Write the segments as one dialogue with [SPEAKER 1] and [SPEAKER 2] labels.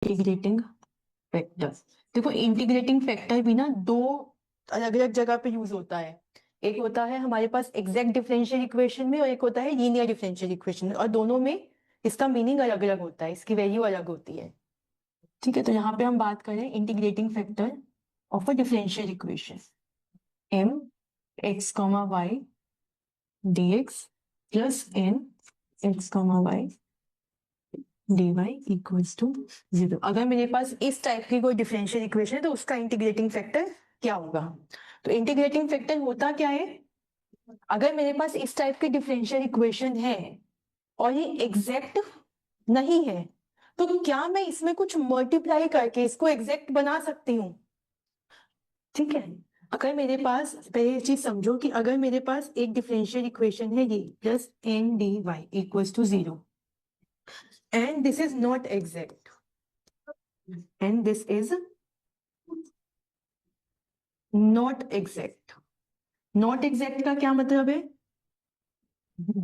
[SPEAKER 1] Integrating factor. देखो integrating factor भी ना दो अलग अलग जगह पे यूज होता है। एक होता है हमारे पास एग्जैक्ट डिफरेंशियल इक्वेशन में और एक होता है लीनियर डिफरेंशियल इक्वेशन में, और दोनों में इसका मीनिंग अलग अलग होता है, इसकी वैल्यू अलग होती है। ठीक है, तो यहाँ पे हम बात करें integrating factor of a differential equation M x comma y D x plus N x comma y D Y equals to 0। अगर मेरे पास इस टाइप की कोई डिफरेंशियल इक्वेशन है तो उसका इंटीग्रेटिंग फैक्टर क्या होगा? तो इंटीग्रेटिंग फैक्टर होता क्या है? अगर मेरे पास इस टाइप की डिफरेंशियल इक्वेशन है और ये एग्जैक्ट नहीं है, तो क्या मैं इसमें कुछ मल्टीप्लाई करके इसको एग्जैक्ट बना सकती हूँ? ठीक है, अगर मेरे पास, पहले ये चीज समझो कि अगर मेरे पास एक डिफरेंशियल इक्वेशन है ये plus N d Y equals to 0 and this is not exact and this is not exact। not exact का क्या मतलब है?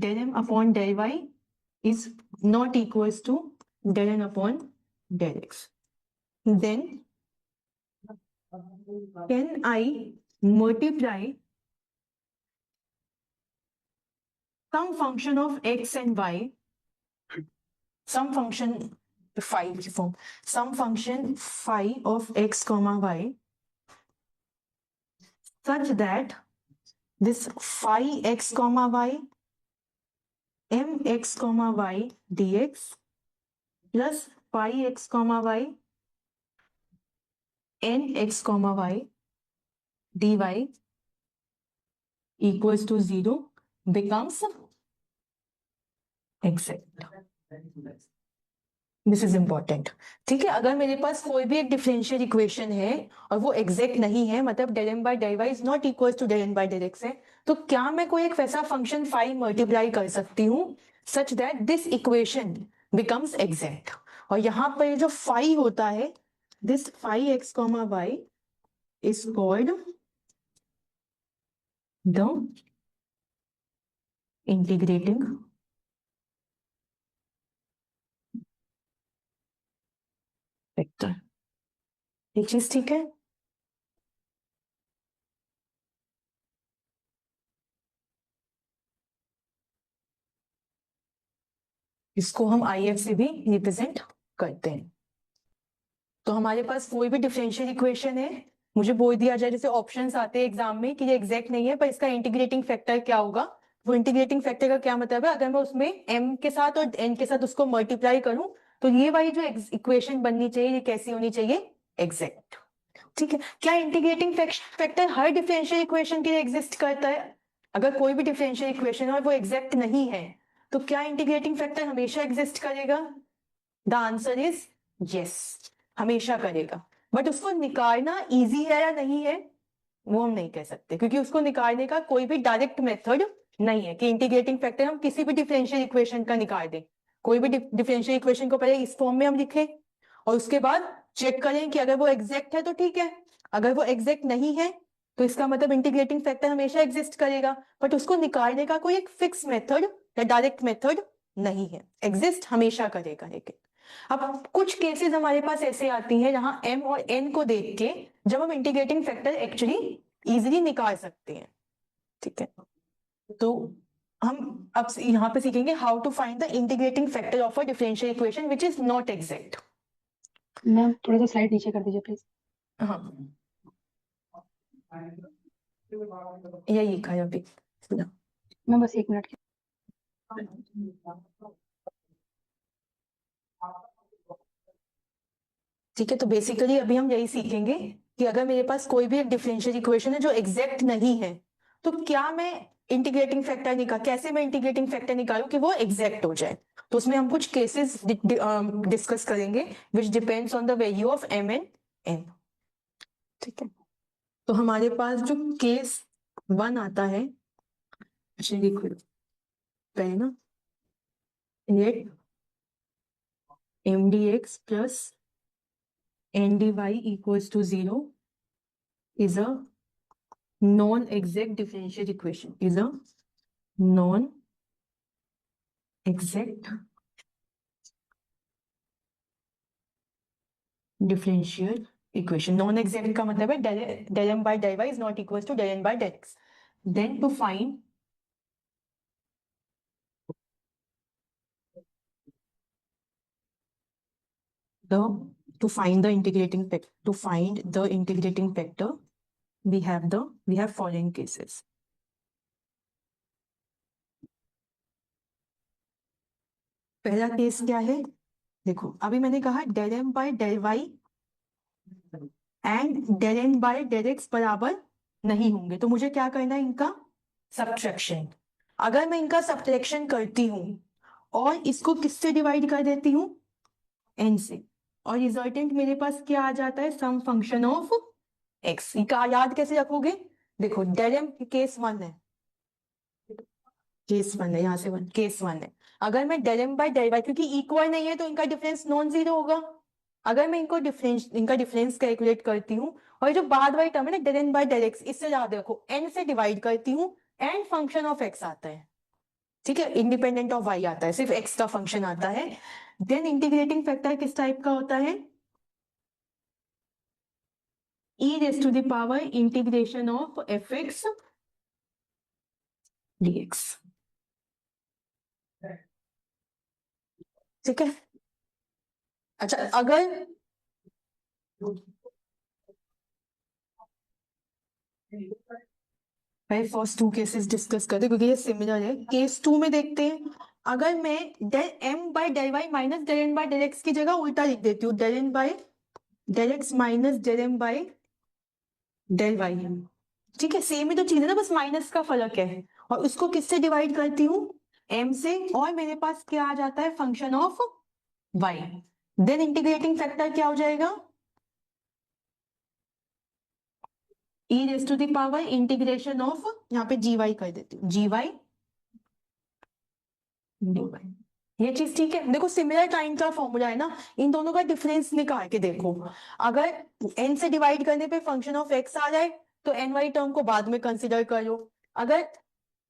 [SPEAKER 1] del m upon del y is not equals to del n upon del x। then can I multiply some function of x and y, some function phi form, some function phi of x comma y such that this phi x comma y mx comma y dx plus phi x comma y nx comma y dy equals to 0 becomes exact। This is important. ठीक है, अगर मेरे पास कोई भी एक differential equation है और वो एग्जैक्ट नहीं है, मतलब del m by del y is not equal to del n by del x है, तो क्या मैं कोई एक वैसा फंक्शन फाई मल्टीप्लाई कर सकती हूँ such that this equation becomes exact? और यहां पर जो फाई होता है, this phi x comma y is called the integrating vector. एक चीज ठीक है? इसको हम IF से भी रिप्रेजेंट करते हैं। तो हमारे पास कोई भी डिफरेंशियल इक्वेशन है, मुझे बोल दिया जाए, जैसे ऑप्शंस आते हैं एग्जाम में कि ये एग्जैक्ट नहीं है पर इसका इंटीग्रेटिंग फैक्टर क्या होगा। वो इंटीग्रेटिंग फैक्टर का क्या मतलब है? अगर मैं उसमें m के साथ और n के साथ उसको मल्टीप्लाई करूं तो ये वाली जो इक्वेशन बननी चाहिए ये कैसी होनी चाहिए? एग्जैक्ट। ठीक है, क्या इंटीग्रेटिंग फैक्टर हर डिफरेंशियल इक्वेशन के लिए एग्जिस्ट करता है? अगर कोई भी डिफरेंशियल इक्वेशन है और वो एग्जैक्ट नहीं है तो क्या इंटीग्रेटिंग फैक्टर हमेशा एग्जिस्ट करेगा? द आंसर इज यस, हमेशा करेगा। बट उसको निकालना इजी है या नहीं है वो हम नहीं कह सकते, क्योंकि उसको निकालने का कोई भी डायरेक्ट मेथड नहीं है कि इंटीग्रेटिंग फैक्टर हम किसी भी डिफरेंशियल इक्वेशन का निकाल दें। कोई भी डिफरेंशियल इक्वेशन को पहले इस फॉर्म में हम लिखें और उसके बाद चेक करें कि अगर वो एग्जैक्ट है तो ठीक है, अगर वो एग्जैक्ट नहीं है तो इसका मतलब इंटीग्रेटिंग फैक्टर हमेशा एग्जिस्ट करेगा। बट उसको निकालने का कोई एक फिक्स मेथड या डायरेक्ट मेथड नहीं है, एग्जिस्ट हमेशा करेगा। लेकिन अब कुछ केसेस हमारे पास ऐसे आती हैं जहां m और n को देख के जब हम इंटीग्रेटिंग फैक्टर एक्चुअली इजीली निकाल सकते हैं। ठीक है, तो हम अब यहां पे सीखेंगे how to find the integrating factor of a differential equation which is not exact.
[SPEAKER 2] Ma'am थोड़ा सा स्लाइड नीचे कर दीजिए प्लीज।
[SPEAKER 1] हाँ, यही लिखा है अभी।
[SPEAKER 2] मैम बस 1 मिनट की।
[SPEAKER 1] ठीक है, तो बेसिकली अभी हम यही सीखेंगे कि अगर मेरे पास कोई भी एक डिफरेंशियल इक्वेशन है जो एग्जैक्ट नहीं है तो क्या मैं इंटीग्रेटिंग फैक्टर कैसे मैं इंटीग्रेटिंग फैक्टर निकालूं कि वो एग्जैक्ट हो जाए। तो उसमें हम कुछ केसेस डिस्कस करेंगे which depends on the value of m and n। ठीक है, तो हमारे पास जो केस 1 आता है, अच्छा लिखो पहले ना, late m dx plus n dy equals to 0 is a non-exact differential equation, is a non-exact differential equation. Non exact का मतलब है del m by del y is not equals to del n by del x. Then to find the integrating factor, we have following cases. पहला case क्या है? देखो अभी मैंने कहा del m by del y and del n by del x बराबर नहीं होंगे, तो मुझे क्या करना है? इनका सब्ट्रैक्शन। अगर मैं इनका सब्ट्रैक्शन करती हूँ और इसको किससे डिवाइड कर देती हूँ? n से, और रिजल्टेंट मेरे पास क्या आ जाता है? सम फंक्शन ऑफ x। का याद कैसे रखोगे? देखो del m केस 1 है, केस 1 है, यहाँ से 1 केस 1 है। अगर मैं del m by del y, क्योंकि इक्वल नहीं है तो इनका डिफरेंस नॉन जीरो होगा। अगर मैं इनका डिफरेंस कैलकुलेट करती हूँ और जो बाद वाली टर्म है ना del n by del x, इससे याद रखो n से डिवाइड करती हूँ एंड फंक्शन ऑफ x आता है, ठीक है, इंडिपेंडेंट ऑफ y आता है, सिर्फ x का फंक्शन आता है। देन इंटीग्रेटिंग फैक्टर किस टाइप का होता है? e raised to the power integration of fx dx, ठीक है। अच्छा अगर पहले फर्स्ट टू केसेस डिस्कस करते क्योंकि ये सिमिलर है। केस 2 में देखते हैं, अगर मैं del m by del y minus del n by del x की जगह उल्टा लिख देती हूँ, del n by del x minus del m by del y, ठीक है, सेम ही तो चीज है ना, बस माइनस का फर्क है। और उसको किससे डिवाइड करती हूँ? m से, और मेरे पास क्या आ जाता है? Function of y। Then integrating factor क्या हो जाएगा? e raise to the power integration of, यहाँ पे gy कर देती हूँ, gy dy। ये चीज ठीक है। देखो सिमिलर काइंड का फॉर्मूला है ना, इन दोनों का डिफरेंस निकाल के देखो। अगर n से डिवाइड करने पे फंक्शन ऑफ x आ जाए तो n वाली टर्म को बाद में कंसिडर कर लो। अगर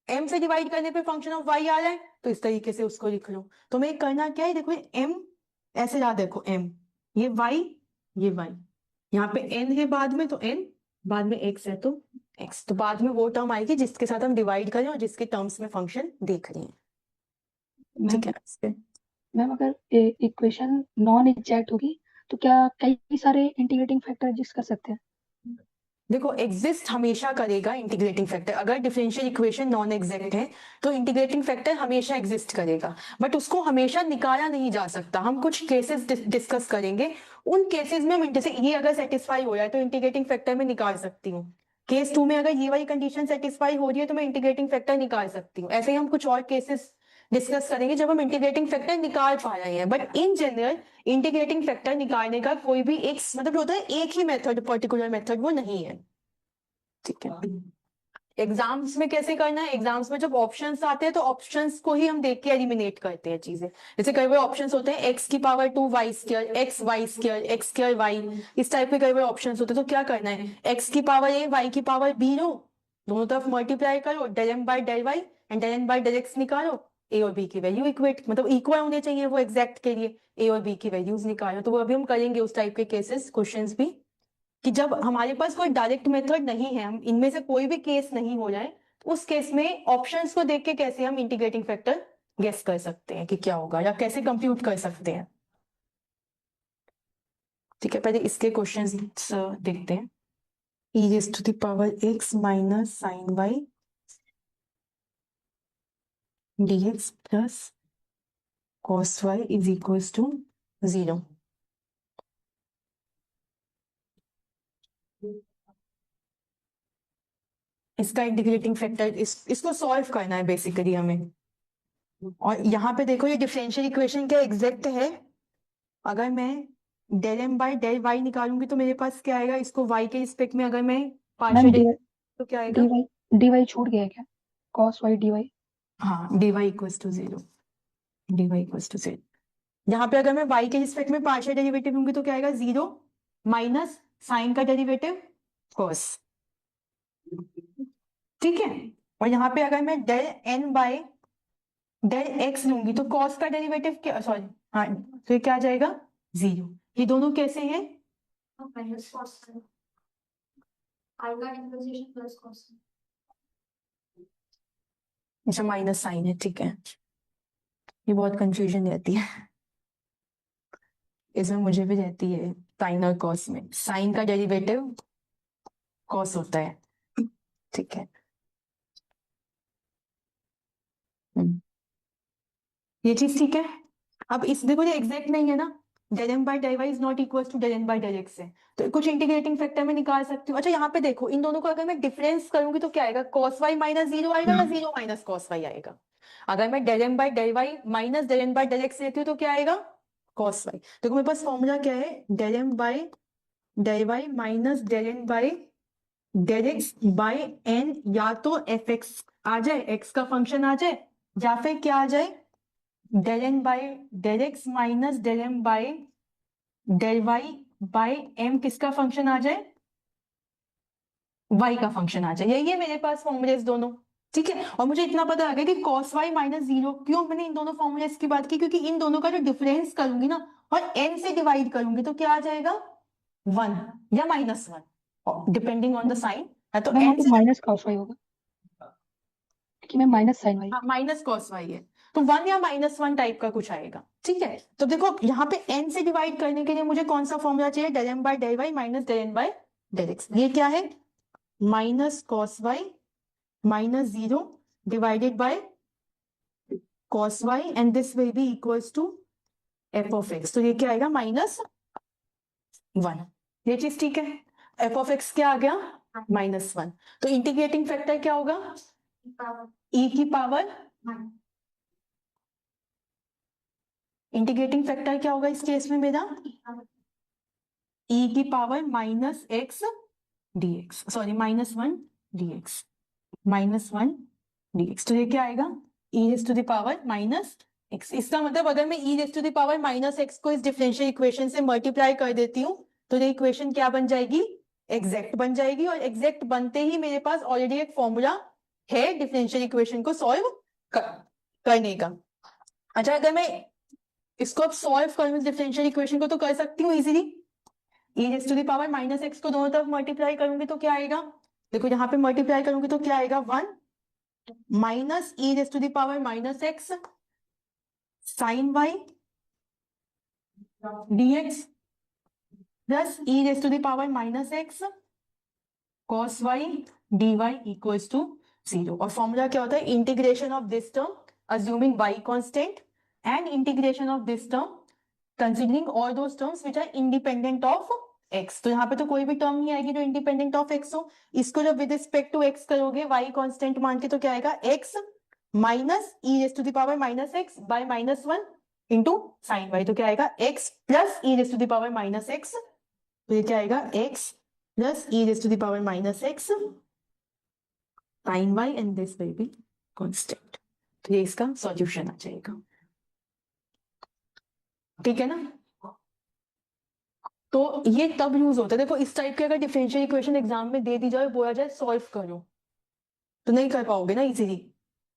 [SPEAKER 1] m से डिवाइड करने पे फंक्शन ऑफ y आ जाए तो इस तरीके से उसको लिख लो। तो मैं करना क्या है? देखो m ऐसे याद देखो, m ये y, ये y, यहाँ पे n है बाद में तो n, बाद में x है तो x, तो बाद में वो टर्म आएगी जिसके साथ हम डिवाइड करें और जिसके टर्म्स में फंक्शन देख रहे हैं,
[SPEAKER 2] मैम
[SPEAKER 1] ठीक है।
[SPEAKER 2] मैम अगर इक्वेशन नॉन एग्जैक्ट होगी तो क्या कई सारे इंटीग्रेटिंग फैक्टर एग्जिस्ट कर सकते हैं?
[SPEAKER 1] देखो एग्जिस्ट हमेशा करेगा इंटीग्रेटिंग फैक्टर। अगर डिफरेंशियल इक्वेशन नॉन एग्जैक्ट है तो इंटीग्रेटिंग फैक्टर हमेशा एग्जिस्ट करेगा, बट उसको हमेशा निकाला नहीं जा सकता। हम कुछ केसेस डिस्कस करेंगे, उन केसेस में हम, जैसे ये अगर सेटिस्फाई हो जाए तो इंटीग्रेटिंग फैक्टर में निकाल सकती हूँ। केस 2 में अगर ये वाली कंडीशन सेटिस्फाई हो रही है तो मैं इंटीग्रेटिंग फैक्टर निकाल सकती हूँ। ऐसे ही हम कुछ और केसेस डिस्कस करेंगे जब हम इंटीग्रेटिंग फैक्टर निकाल पा रहे हैं। But in general integrating factor निकालने का कोई भी एक मतलब होता है, एक ही मेथड, पर्टिकुलर मेथड वो नहीं है, ठीक है। एग्जाम्स में कैसे करना है? एग्जाम्स में जब ऑप्शंस आते हैं तो ऑप्शंस को ही हम देख के एलिमिनेट करते हैं चीजें। जैसे कई बार ऑप्शंस होते हैं x की power 2 y square, x y square, x square y, इस टाइप के कई बार ऑप्शंस होते हैं। तो क्या करना है? x की पावर a, y की पावर b लो, दोनों तरफ मल्टीप्लाई करो, del m by del y and del n by del x निकालो, a और b की वैल्यू इक्वेट, मतलब इक्वल होने चाहिए वो एग्जैक्ट के लिए, a और b की वैल्यूज निकालो। तो वो अभी हम करेंगे उस टाइप के केसेस, क्वेश्चंस भी, कि जब हमारे पास कोई डायरेक्ट मेथड नहीं है, हम इनमें से कोई भी केस नहीं हो जाए, तो उस केस में ऑप्शंस को देख के कैसे हम इंटीग्रेटिंग फैक्टर गेस कर सकते हैं कि क्या होगा, या कैसे कंप्यूट कर सकते हैं, ठीक है। पहले इसके क्वेश्चंस देखते हैं। e raised to the power x minus sin y dx plus cos y is equals to 0। इसका इंटीग्रेटिंग फैक्टर इसको सॉल्व करना है बेसिकली हमें। और यहाँ पे देखो ये डिफरेंशियल इक्वेशन क्या एग्जैक्ट है? अगर मैं del m by del y निकालूंगी तो मेरे पास क्या आएगा? इसको y के रिस्पेक्ट में अगर मैं
[SPEAKER 2] मैम
[SPEAKER 1] पार्शियल तो क्या आएगा?
[SPEAKER 2] dy छूट गया है क्या? cos y dy।
[SPEAKER 1] हाँ, dy equals to 0, dy equals to 0। यहाँ पे अगर मैं y के रिस्पेक्ट में पार्शियल डेरिवेटिव लूंगी तो क्या आएगा? 0 माइनस साइन का डेरिवेटिव cos, ठीक है। और यहाँ पे अगर मैं del n by del x लूंगी तो cos का डेरिवेटिव क्या, सॉरी, हाँ, तो क्या आ जाएगा? 0। ये दोनों कैसे हैं?
[SPEAKER 3] माइनस कॉस साइन आई का डिफरेंशिएशन प्लस कॉस साइन।
[SPEAKER 1] अच्छा माइनस साइन है, ठीक है। ये बहुत कंफ्यूजन रहती है इसमें, मुझे भी रहती है। साइन और कॉस में साइन का डेरिवेटिव कॉस होता है, ठीक है। ये चीज ठीक है। अब इस देखो ये एग्जैक्ट नहीं है ना, del m by del y is not equal to del n by del x है, तो कुछ इंटीग्रेटिंग फैक्टर में निकाल सकती हूँ। अच्छा यहाँ पे देखो इन दोनों को अगर मैं डिफरेंस करूंगी तो क्या आएगा, cos y माइनस 0 आएगा या 0 माइनस cos y आएगा। अगर मैं del m by del y minus del n by del x लेती हूँ तो क्या आएगा, cos y। देखो मेरे पास फॉर्मूला क्या है, del m by del y minus del n by del x by n, या तो fx आ जाए, x का फंक्शन आ जाए, या फिर क्या आ जाए, del n by del x minus del m by del y by m किसका फंक्शन आ जाए, y का फंक्शन आ जाए। यही है मेरे पास फॉर्मूलेस दोनों, ठीक है। और मुझे इतना पता आ गया कि cos y माइनस 0, क्यों मैंने इन दोनों फॉर्मूलेस की बात की, क्योंकि इन दोनों का जो डिफरेंस करूंगी ना और n से डिवाइड करूंगी तो क्या आ जाएगा, 1 या minus 1 depending on the sign, है तो
[SPEAKER 2] मैम वहाँ
[SPEAKER 1] n
[SPEAKER 2] पे
[SPEAKER 1] से
[SPEAKER 2] माइनस कॉस वाई होगा कि मैं minus sine y.
[SPEAKER 1] Minus cos y है, तो 1 या माइनस 1 टाइप का कुछ आएगा, ठीक है। तो देखो यहाँ पे n से डिवाइड करने के लिए मुझे कौन सा फॉर्मूला चाहिए, del m by del y minus del n by del x। ये क्या है, minus cos y minus 0 divided by cos y and this will be equals to f of x। तो ये क्या आएगा, माइनस 1। ये चीज ठीक है। f ऑफ x क्या आ गया, माइनस 1। तो इंटीग्रेटिंग फैक्टर क्या होगा, e की पावर, इंटीग्रेटिंग फैक्टर क्या होगा इस केस में मेरा, e की power minus x dx, sorry minus 1 dx, minus 1 dx। तो ये क्या आएगा, e raise to the power minus x। इसका मतलब अगर मैं e raise to the power minus x को इस डिफरेंशियल इक्वेशन से मल्टीप्लाई कर देती हूँ तो ये इक्वेशन क्या बन जाएगी, एग्जैक्ट बन जाएगी। और एग्जैक्ट बनते ही मेरे पास ऑलरेडी एक फॉर्मूला है डिफरेंशियल इक्वेशन को सॉल्व करने का। अच्छा अगर मैं इसको अब सॉल्व करूं इस डिफरेंशियल इक्वेशन को तो कर सकती हूँ easily, e raise to the power minus x को दोनों तरफ मल्टीप्लाई करूंगी तो क्या आएगा, देखो यहाँ पे मल्टीप्लाई करूंगी तो क्या आएगा, 1 minus e raise to the power minus x sine y dx plus e raise to the power minus x cos y dy equals to 0। और फॉर्मूला क्या होता है, integration of this term assuming y constant and integration of this term considering all those terms which are independent of x। तो यहाँ पे तो कोई भी टर्म नहीं आएगी जो इंडिपेंडेंट ऑफ x हो। इसको जब विद रिस्पेक्ट टू x करोगे y कांस्टेंट मान के तो क्या आएगा, x minus e raise to the power minus x by minus 1 into sine y। तो क्या आएगा, x plus e raise to the power minus x। तो ये क्या आएगा, x plus e raise to the power minus x sine y and this will be constant. तो ये इसका सॉल्यूशन आ जाएगा, ठीक है ना। तो ये तब यूज होता है, देखो इस टाइप के अगर डिफरेंशियल इक्वेशन एग्जाम में दे दी जाए, बोला जाए सॉल्व करो, तो नहीं कर पाओगे ना इजीली।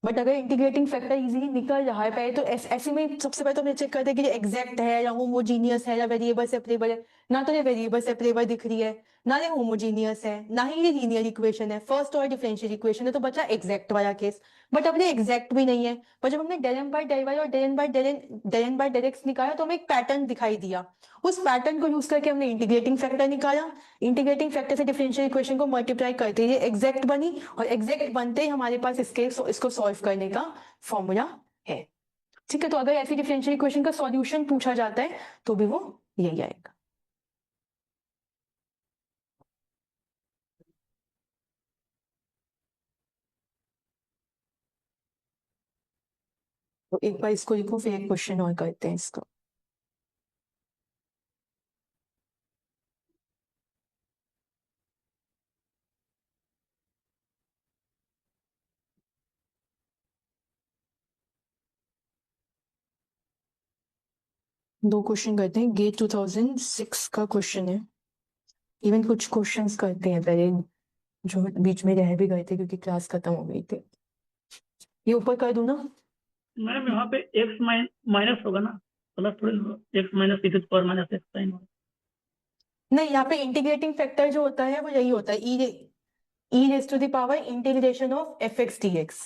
[SPEAKER 1] बट अगर इंटीग्रेटिंग फैक्टर इजीली निकल रहा है पहले तो ऐसे में सबसे पहले तो हमने चेक करते हैं कि ये एग्जैक्ट है या होमोजीनियस है या वेरिएबल सेपरेबल है। ना तो ये वेरिएबल सेपरेबल दिख रही है, ना ये होमोजीनियस है, ना ही ये लीनियर इक्वेशन है, फर्स्ट और डिफरेंशियल इक्वेशन है, तो बचा एग्जैक्ट वाला केस। बट अब ये एग्जैक्ट भी नहीं है, पर जब हमने del m by del y और del n by del x निकाला तो हमें एक पैटर्न दिखाई दिया, उस पैटर्न को यूज करके हमने इंटीग्रेटिंग फैक्टर निकाला। इंटीग्रेटिंग फैक्टर से डिफरेंशियल इक्वेशन को मल्टीप्लाई करते ही एग्जैक्ट बनी, और एग्जैक्ट बनते ही हमारे पास इसको सॉल्व करने का फॉर्मूला है, ठीक है। तो अगर ऐसी डिफरेंशियल इक्वेशन का सॉल्यूशन पूछा जाता है तो भी वो यही आएगा। तो एक बार इसको लिखो, फिर एक क्वेश्चन और करते हैं इसको। दो क्वेश्चन करते हैं, गेट 2006 का क्वेश्चन है। इवन कुछ क्वेश्चंस करते हैं पहले जो बीच में रह भी गए थे क्योंकि क्लास खत्म हो गई थी। ये ऊपर कर दूं ना,
[SPEAKER 4] मैम यहाँ पे x माइनस होगा ना, प्लस थोड़ी x minus e to the power minus x sine y.
[SPEAKER 1] नहीं, यहाँ पे इंटीग्रेटिंग फैक्टर जो होता है वो यही होता है, E raise to the power integration of F X D X.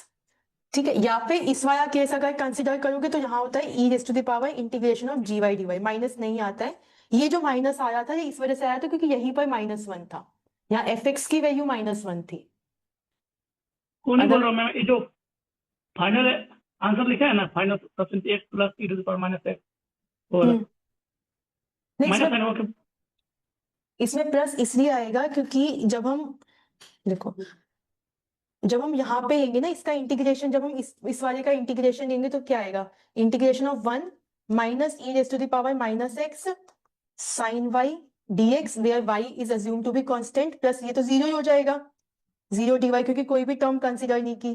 [SPEAKER 1] ठीक है, या फिर इस वाला केस अगर कंसिडर करोगे तो यहाँ होता है E raise to the power integration of G Y D Y. Minus नहीं आता है, ये जो माइनस आ रहा था ये इस वजह से आया था क्योंकि यहीं पर -1 था, यहाँ एफ एक्स की वैल्यू -1 थी।
[SPEAKER 4] वो नहीं बोल
[SPEAKER 1] अगर
[SPEAKER 4] रहा हूँ मैं, ये जो फाइनल आंसर लिखा है ना, final percent x plus e to the power minus x और
[SPEAKER 1] नहीं,
[SPEAKER 4] माइनस साइन वाई।
[SPEAKER 1] इसमें प्लस इसलिए आएगा क्योंकि जब हम देखो, जब हम यहाँ पे लेंगे ना इसका इंटीग्रेशन, जब हम इस वाले का इंटीग्रेशन लेंगे तो क्या आएगा, integration of 1 minus e raise to the power minus x sine y dx where y is assume to be constant, plus ये तो 0 ही हो जाएगा, 0 dy, क्योंकि कोई भी टर्म कंसीडर नहीं की।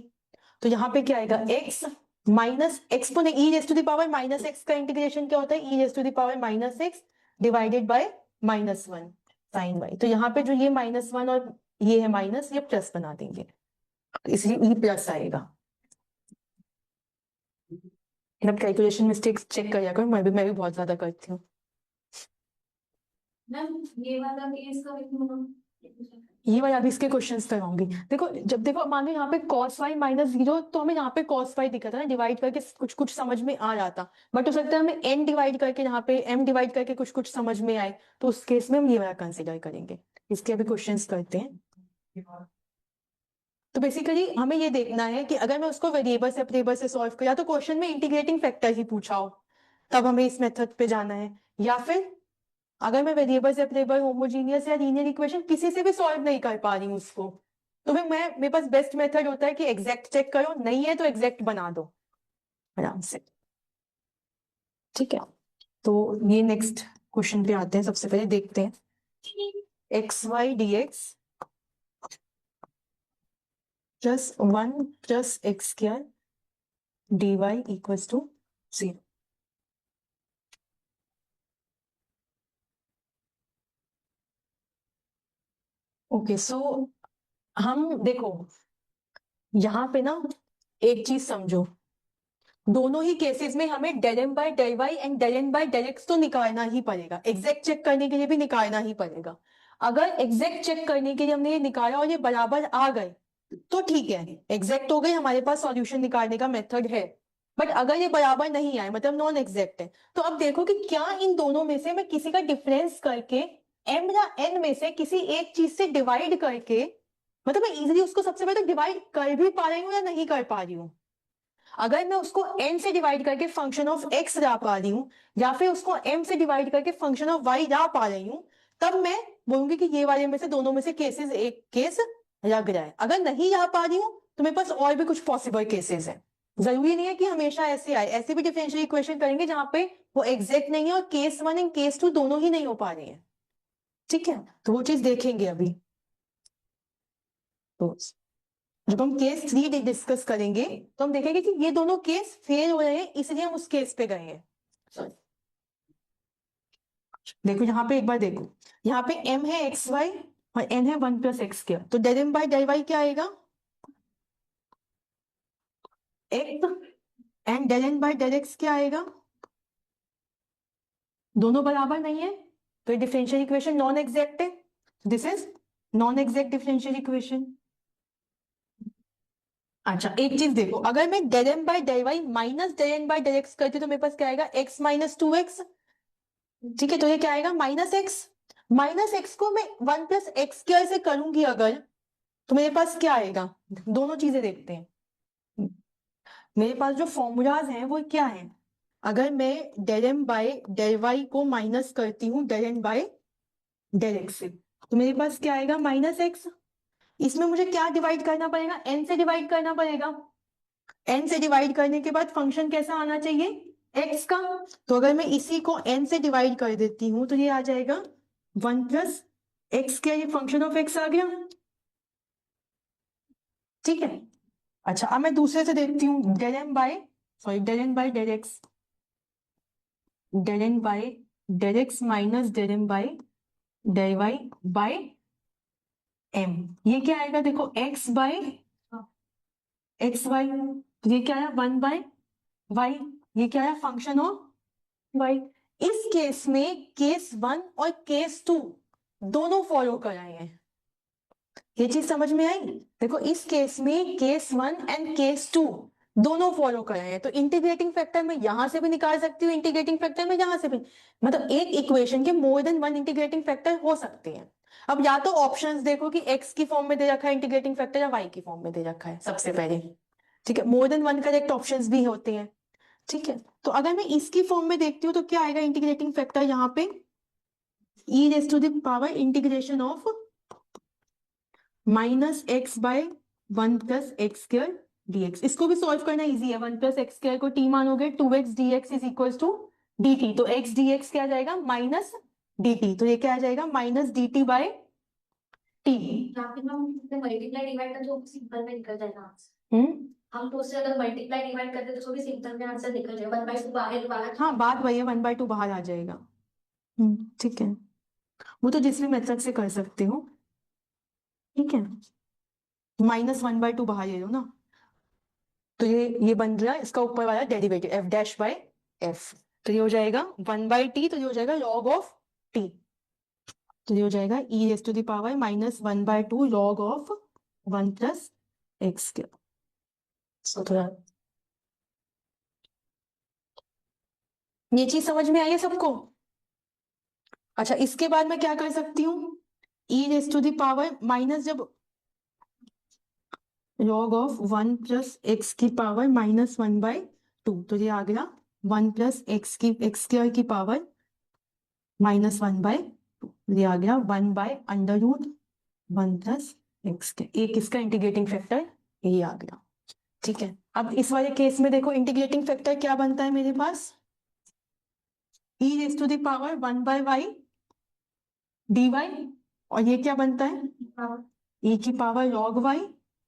[SPEAKER 1] तो यहाँ पे क्या आएगा, x माइनस एक्स को E raise to the power minus X का इंटीग्रेशन क्या होता है, E raise to the power minus X divided by -1 sine Y. तो यहाँ पे जो ये -1 और ये है माइनस, ये प्लस बना देंगे, तो इसलिए ई प्लस आएगा। मतलब कैलकुलेशन मिस्टेक्स चेक कर करो, मैं भी बहुत ज्यादा करती हूँ।
[SPEAKER 3] मैम ये वाला केस का
[SPEAKER 1] ये वाला अभी इसके क्वेश्चंस कराऊंगी। देखो, जब देखो मान लो यहाँ पे cos y -0, तो हमें यहाँ पे cos y दिखा था ना, डिवाइड करके कुछ कुछ समझ में आ रहा था, बट हो सकता है हमें n डिवाइड करके, यहाँ पे m डिवाइड करके कुछ कुछ समझ में आए, तो उस केस में हम ये वाला कंसिडर करेंगे। इसके अभी क्वेश्चंस करते हैं। तो बेसिकली हमें ये देखना है कि अगर मैं उसको वेरिएबल सेपरेबल से सॉल्व किया तो क्वेश्चन में इंटीग्रेटिंग फैक्टर ही पूछा हो, तब हमें इस मेथड पे जाना है, या फिर अगर मैं वेरिएबल सेपरेबल होमोजीनियस या लीनियर इक्वेशन किसी से भी सॉल्व नहीं कर पा रही हूँ उसको, तो फिर मेरे पास बेस्ट मेथड होता है कि एग्जैक्ट चेक करो, नहीं है तो एग्जैक्ट बना दो आराम से। ठीक है, तो ये नेक्स्ट क्वेश्चन पे आते हैं। सबसे पहले देखते हैं X Y D x plus 1 plus x square D Y equals to 0। Okay, so हम देखो यहाँ पे ना एक चीज समझो, दोनों ही केसेस में हमें del M by del y and del N by del x तो निकालना ही पड़ेगा, एग्जैक्ट चेक करने के लिए भी निकालना ही पड़ेगा। अगर एग्जैक्ट चेक करने के लिए हमने ये निकाला और ये बराबर आ गए तो ठीक है, एग्जैक्ट हो गई, हमारे पास सॉल्यूशन निकालने का मेथड है। बट अगर ये बराबर नहीं आए, मतलब नॉन एग्जैक्ट है, तो अब देखो कि क्या इन दोनों में से मैं किसी का डिफरेंस करके m या n में से किसी एक चीज से डिवाइड करके, मतलब मैं इजीली उसको सबसे पहले डिवाइड कर भी पा रही हूँ या नहीं कर पा रही हूँ। अगर मैं उसको n से डिवाइड करके फंक्शन ऑफ x ला पा रही हूँ, या फिर उसको m से डिवाइड करके फंक्शन ऑफ y ला पा रही हूँ, तब मैं बोलूंगी कि ये वाले में से दोनों में से केसेस एक केस लग रहा है। अगर नहीं ला पा रही हूँ तो मेरे पास और भी कुछ पॉसिबल केसेस है, जरूरी नहीं है कि हमेशा ऐसे आए, ऐसे भी डिफरेंशियल इक्वेशन करेंगे जहां पे वो एग्जैक्ट नहीं है और केस 1 एंड केस 2 दोनों ही नहीं हो पा रही है। ठीक है, तो वो चीज देखेंगे अभी। तो जब हम केस 3 डिस्कस करेंगे तो हम देखेंगे कि ये दोनों केस फेल हो रहे हैं, इसलिए हम उस केस पे गए हैं। सॉरी, देखो यहाँ पे एक बार देखो, यहाँ पे m है एक्स वाई और n है 1 प्लस एक्स स्क्वायर, तो del M by del y क्या आएगा, x, and del N by del x क्या आएगा, दोनों बराबर नहीं है, तो ये डिफरेंशियल इक्वेशन नॉन एग्जैक्ट है। This is non exact differential equation. अच्छा, एक चीज देखो, अगर मैं del M by del y minus del N by del x करती हूँ तो मेरे पास क्या आएगा, x माइनस 2x। ठीक है, तो ये क्या आएगा, माइनस एक्स को मैं 1 प्लस एक्स स्क्वायर से करूंगी अगर, तो मेरे पास क्या आएगा, दोनों चीजें देखते हैं। मेरे पास जो फॉर्मूलाज हैं वो क्या है, अगर मैं del M by del y को माइनस करती हूँ del N by del x से, तो मेरे पास क्या आएगा, -x। इसमें मुझे क्या डिवाइड करना पड़ेगा, n से डिवाइड करना पड़ेगा। n से डिवाइड करने के बाद फंक्शन कैसा आना चाहिए, x का। तो अगर मैं इसी को n से डिवाइड कर देती हूँ तो ये आ जाएगा 1 प्लस एक्स, क्या ये फंक्शन ऑफ x आ गया। ठीक है, अच्छा अब मैं दूसरे से देखती हूँ, del N by del x, del N by del x minus del N by del y by M, ये क्या आएगा, देखो x बाय एक्स वाई, ये क्या है 1 बाय वाई, ये क्या है फंक्शन ऑफ वाई। इस केस में केस 1 और केस 2 दोनों फॉलो कराएंगे। ये चीज समझ में आई? देखो इस केस में केस 1 एंड केस 2 दोनों फॉलो कराएंगे, तो इंटीग्रेटिंग फैक्टर मैं यहां से भी निकाल सकती हूँ, इंटीग्रेटिंग फैक्टर मैं यहां से भी, मतलब एक इक्वेशन के more than one integrating factor हो सकते हैं। अब या तो ऑप्शंस देखो कि x की फॉर्म में दे रखा है इंटीग्रेटिंग फैक्टर या y की फॉर्म में दे रखा है सबसे पहले, ठीक है। More than one correct options भी होते हैं, ठीक है। तो अगर मैं इसकी फॉर्म में देखती हूँ तो क्या आएगा इंटीग्रेटिंग फैक्टर यहाँ पे, e raise to the power integration of minus x by 1 plus x square dx। इसको भी सॉल्व करना इजी है, 1 प्लस एक्स स्क्वायर को t मानोगे 2x dx is equal to dt, तो x dx क्या आ जाएगा माइनस dt, तो ये क्या आ जाएगा माइनस dt बाय t।
[SPEAKER 3] यहाँ पे हम मल्टीप्लाई डिवाइड कर तो सिंपल में निकल जाएगा आंसर। हम तो उससे अगर मल्टीप्लाई डिवाइड करते तो भी सिंपल में आंसर निकल जाएगा, 1/2 बाहर
[SPEAKER 1] हाँ बात वही है, 1/2 बाहर आ जाएगा। ठीक है, वो तो जिस भी मेथड से कर सकते हो, ठीक है। -1/2 बाहर ले लो ना, तो ये बन गया इसका ऊपर वाला derivative f dash by f, तो ये हो जाएगा 1/t, तो ये हो जाएगा log ऑफ t, तो ये हो जाएगा e raise to the power -1/2 log of 1 plus x square. So थोड़ा ये चीज समझ में आई है सबको? अच्छा इसके बाद मैं क्या कर सकती हूँ, e raise to the power minus जब log ऑफ 1 प्लस एक्स की पावर -1/2, तो ये आ गया 1 प्लस एक्स स्क्वायर की पावर -1/2, ये आ गया 1/√1 प्लस एक्स के, एक इसका इंटीग्रेटिंग फैक्टर यही आ गया, ठीक है। अब इस वाले केस में देखो इंटीग्रेटिंग फैक्टर क्या बनता है मेरे पास, e raise to the power 1/y dy, और ये क्या बनता है e की power log y,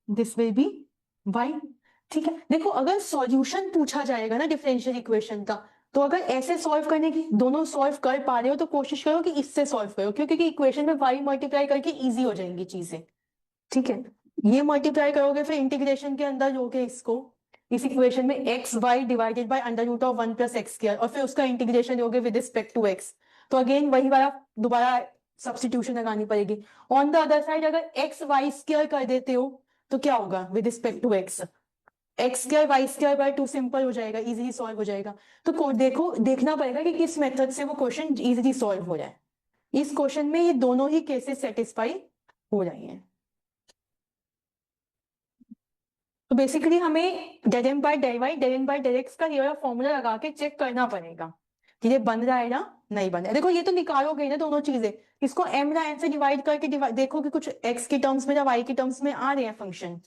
[SPEAKER 1] this will be y, ठीक है। देखो अगर सॉल्यूशन पूछा जाएगा ना डिफरेंशियल इक्वेशन का, तो अगर ऐसे सॉल्व करने की दोनों सॉल्व कर पा रहे हो तो कोशिश करो कि इससे सॉल्व करो, क्योंकि इक्वेशन में y मल्टीप्लाई करके इजी हो जाएंगी चीजें, ठीक है। ये मल्टीप्लाई करोगे फिर इंटीग्रेशन के अंदर लोगे इसको, इस इक्वेशन में x y divided by √1 plus x square, और फिर उसका इंटीग्रेशन लोगे विद रिस्पेक्ट टू एक्स, तो अगेन वही वाला दोबारा सब्स्टिट्यूशन लगानी पड़ेगी। ऑन द अदर साइड अगर एक्स वाई स्क्वायर कर देते हो तो क्या होगा with respect to x, x square y square by 2 simple हो जाएगा, इजीली सॉल्व हो जाएगा। तो देखो देखना पड़ेगा कि किस मेथड से वो क्वेश्चन इजीली सॉल्व हो रहा है। इस क्वेश्चन में ये दोनों ही केसेस सेटिस्फाई हो रही हैं, तो बेसिकली हमें del m by del y del n by del x का ये वाला फॉर्मूला लगा के चेक करना पड़ेगा कि ये बन रहा है ना नहीं बन रहा है। देखो ये तो निकालोगे ना दोनों चीजें, इसको m या n से डिवाइड करके देखो कि कुछ x के टर्म्स में या y के टर्म्स में आ रहे हैं फंक्शन,